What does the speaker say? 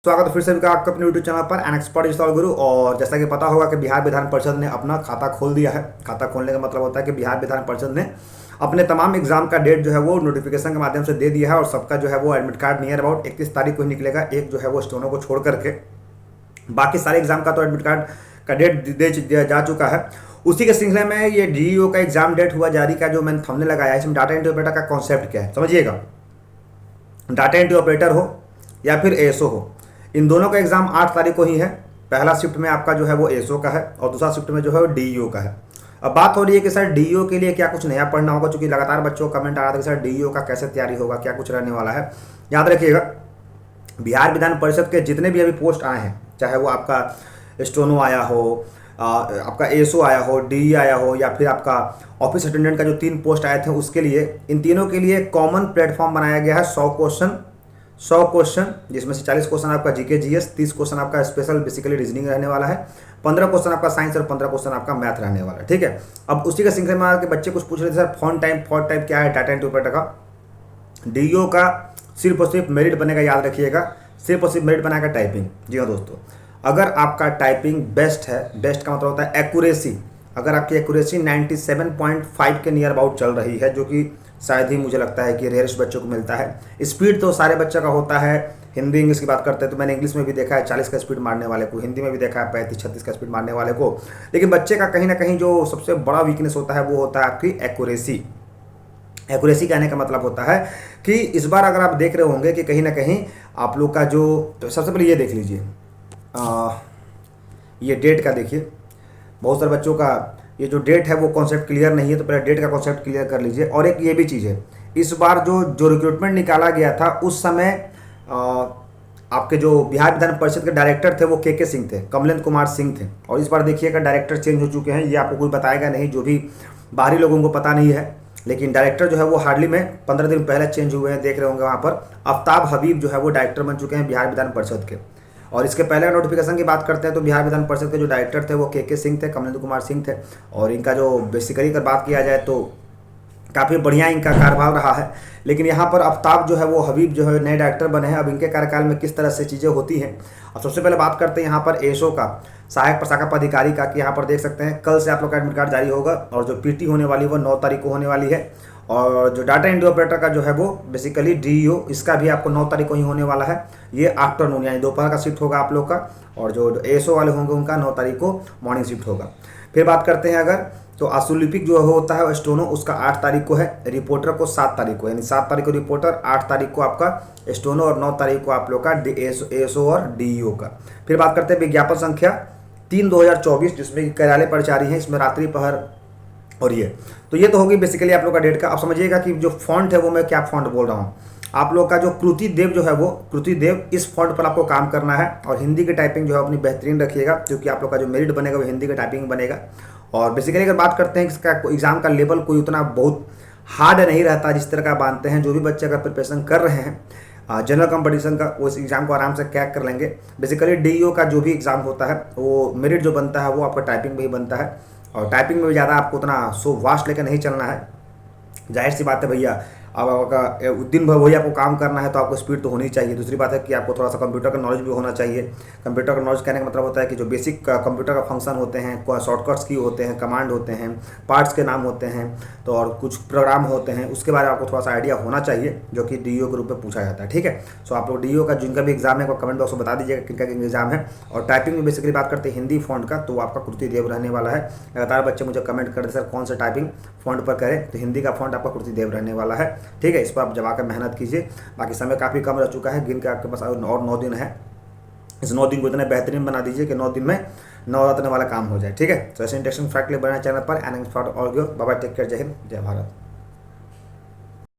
स्वागत है फिर से आपका अपने यूट्यूब चैनल पर एन एक्सपर्ट इंस्टॉल गुरु। और जैसा कि पता होगा कि बिहार विधान परिषद ने अपना खाता खोल दिया है। खाता खोलने का मतलब होता है कि बिहार विधान परिषद ने अपने तमाम एग्जाम का डेट जो है वो नोटिफिकेशन के माध्यम से दे दिया है और सबका जो है वो एडमिट कार्ड नियर अबाउट 31 तारीख को ही निकलेगा। एक जो है वो स्टोनो को छोड़ करके बाकी सारे एग्जाम का तो एडमिट कार्ड का डेट दे जा चुका है। उसी के सिलसिले में ये डीईओ का एग्जाम डेट हुआ जारी का जो मैंने थंबनेल लगाया है, इसमें डाटा एंट्री ऑपरेटर का कॉन्सेप्ट क्या है समझिएगा। डाटा एंट्री ऑपरेटर हो या फिर एएसओ हो, इन दोनों का एग्जाम 8 तारीख को ही है। पहला शिफ्ट में आपका जो है वो एएसओ का है और दूसरा शिफ्ट में जो है वो डीईओ का है। अब बात हो रही है कि सर डीईओ के लिए क्या कुछ नया पढ़ना होगा, क्योंकि लगातार बच्चों को कमेंट आ रहा था कि सर डीईओ का कैसे तैयारी होगा, क्या कुछ रहने वाला है। याद रखिएगा, बिहार विधान परिषद के जितने भी अभी पोस्ट आए हैं, चाहे वो आपका स्टोनो आया हो, आपका एएसओ आया हो, डीई आया हो, या फिर आपका ऑफिस अटेंडेंट का जो 3 पोस्ट आए थे उसके लिए, इन तीनों के लिए कॉमन प्लेटफॉर्म बनाया गया है। 100 क्वेश्चन जिसमें से 40 क्वेश्चन आपका जीके जीएस, 30 क्वेश्चन आपका स्पेशल बेसिकली रीजनिंग रहने वाला है, 15 क्वेश्चन आपका साइंस और 15 क्वेश्चन आपका मैथ रहने वाला है। ठीक है। अब उसी के सिलसिले में आके बच्चे कुछ पूछ रहे थे सर फॉन्ट टाइप क्या है डाटा एंट्री ऑपरेटर का। डीईओ का सिर्फ और सिर्फ मेरिट बनेगा, याद रखिएगा, सिर्फ और सिर्फ मेरिट बनाएगा टाइपिंग। जी हाँ दोस्तों, अगर आपका टाइपिंग बेस्ट है, बेस्ट का मतलब होता है एक्यूरेसी, अगर आपकी एक्यूरेसी 97.5 के नियर अबाउट चल रही है, जो कि शायद ही मुझे लगता है कि रेयरेस्ट बच्चों को मिलता है। स्पीड तो सारे बच्चों का होता है। हिंदी इंग्लिश की बात करते हैं तो मैंने इंग्लिश में भी देखा है 40 का स्पीड मारने वाले को, हिंदी में भी देखा है 35-36 का स्पीड मारने वाले को। लेकिन बच्चे का कहीं ना कहीं जो सबसे बड़ा वीकनेस होता है वो होता है आपकी एक्यूरेसी। एक्यूरेसी कहने का मतलब होता है कि इस बार अगर आप देख रहे होंगे कि कहीं ना कहीं आप लोग का जो, तो सबसे पहले ये देख लीजिए, ये डेट का देखिए, बहुत सारे बच्चों का ये जो डेट है वो कॉन्सेप्ट क्लियर नहीं है, तो पहले डेट का कॉन्सेप्ट क्लियर कर लीजिए। और एक ये भी चीज़ है, इस बार जो रिक्रूटमेंट निकाला गया था उस समय आपके जो बिहार विधान परिषद के डायरेक्टर थे वो के सिंह थे, कमलेंद्र कुमार सिंह थे। और इस बार देखिएगा डायरेक्टर चेंज हो चुके हैं, ये आपको कोई बताएगा नहीं, जो भी बाहरी लोगों को पता नहीं है। लेकिन डायरेक्टर जो है वो हार्डली में 15 दिन पहले चेंज हुए हैं, देख रहे होंगे वहाँ पर आफ्ताब हबीब जो है वो डायरेक्टर बन चुके हैं बिहार विधान परिषद के। और इसके पहले नोटिफिकेशन की बात करते हैं तो बिहार विधान परिषद के जो डायरेक्टर थे वो के सिंह थे, कमलेंद्र कुमार सिंह थे। और इनका जो बेसिकली अगर बात किया जाए तो काफ़ी बढ़िया इनका कार्यभार रहा है। लेकिन यहाँ पर आफ्ताब जो है वो हबीब जो है नए डायरेक्टर बने हैं। अब इनके कार्यकाल में किस तरह से चीज़ें होती हैं। अब सबसे पहले बात करते हैं यहाँ पर एएसओ का, सहायक प्रशाखा पदाधिकारी का, कि यहाँ पर देख सकते हैं कल से आप लोग का एडमिट कार्ड जारी होगा और जो पीटी होने वाली है वो 9 तारीख को होने वाली है। और जो डाटा एंट्री ऑपरेटर का जो है वो बेसिकली डीईओ, इसका भी आपको 9 तारीख को ही होने वाला है। ये आफ्टरनून यानी दोपहर का शिफ्ट होगा आप लोग का। और जो एएसओ वाले होंगे उनका 9 तारीख को मॉर्निंग शिफ्ट होगा। फिर बात करते हैं अगर तो आशुलिपिक जो होता है स्टोनो, उसका 8 तारीख को है, रिपोर्टर को 7 तारीख को, यानी 7 तारीख को रिपोर्टर, 8 तारीख को आपका स्टोनो और 9 तारीख को आप लोग का एएसओ और डीईओ का। फिर बात करते हैं विज्ञापन संख्या 3/2024, जिसमें कार्यालय परिचारी हैं, इसमें रात्रि पहर। और ये तो होगी बेसिकली आप लोग का डेट का। अब समझिएगा कि जो फॉन्ट है वो मैं क्या फॉन्ट बोल रहा हूँ। आप लोग का जो कृति देव जो है वो कृति देव, इस फॉन्ट पर आपको काम करना है। और हिंदी की टाइपिंग जो है अपनी बेहतरीन रखिएगा, क्योंकि आप लोग का जो मेरिट बनेगा वो हिंदी की टाइपिंग बनेगा। और बेसिकली अगर बात करते हैं इसका एग्जाम का लेवल कोई उतना बहुत हार्ड नहीं रहता जिस तरह का मानते हैं। जो भी बच्चे अगर प्रिपरेशन कर रहे हैं जनरल कंपटीशन का, वो इस एग्जाम को आराम से क्रैक कर लेंगे। बेसिकली डीईओ का जो भी एग्जाम होता है वो मेरिट जो बनता है वो आपका टाइपिंग में ही बनता है। और टाइपिंग में भी ज़्यादा आपको उतना सो वास्ट लेकर नहीं चलना है। जाहिर सी बात है भैया, अब आपका दिन भर वही आपको काम करना है तो आपको स्पीड तो होनी चाहिए। दूसरी बात है कि आपको थोड़ा सा कंप्यूटर का नॉलेज भी होना चाहिए। कंप्यूटर का नॉलेज कहने का मतलब होता है कि जो बेसिक कंप्यूटर का फंक्शन होते हैं, शॉर्टकट्स की होते हैं, कमांड होते हैं, पार्ट्स के नाम होते हैं, तो और कुछ प्रोग्राम होते हैं, उसके बारे में आपको थोड़ा सा आइडिया होना चाहिए, जो कि डीईओ के रूप में पूछा जाता है। ठीक है। सो आप लोग डीईओ का जिनका भी एग्जाम है वो कमेंट बॉक्स में बता दीजिएगा किनका एग्जाम है। और टाइपिंग में बेसिकली बात करते हैं हिंदी फॉन्ट का, तो आपका कृति देव रहने वाला है। लगातार बच्चे मुझे कमेंट करते सर कौन सा टाइपिंग फॉन्ट पर करें, तो हिंदी का फॉन्ट आपका कृति देव रहने वाला है। ठीक है। इस पर आप जमा कर मेहनत कीजिए। बाकी समय काफ़ी कम रह चुका है, गिन के आपके पास और 9 दिन है। इस 9 दिन को इतने बेहतरीन बना दीजिए कि 9 दिन में नवरत्न वाला काम हो जाए। ठीक है। तो ऐसे इंटरेस्टिंग फैक्ट ले बना चैनल पर एन एक्सपर्ट और बाय बाय, टेक केयर, जय हिंद, जय भारत।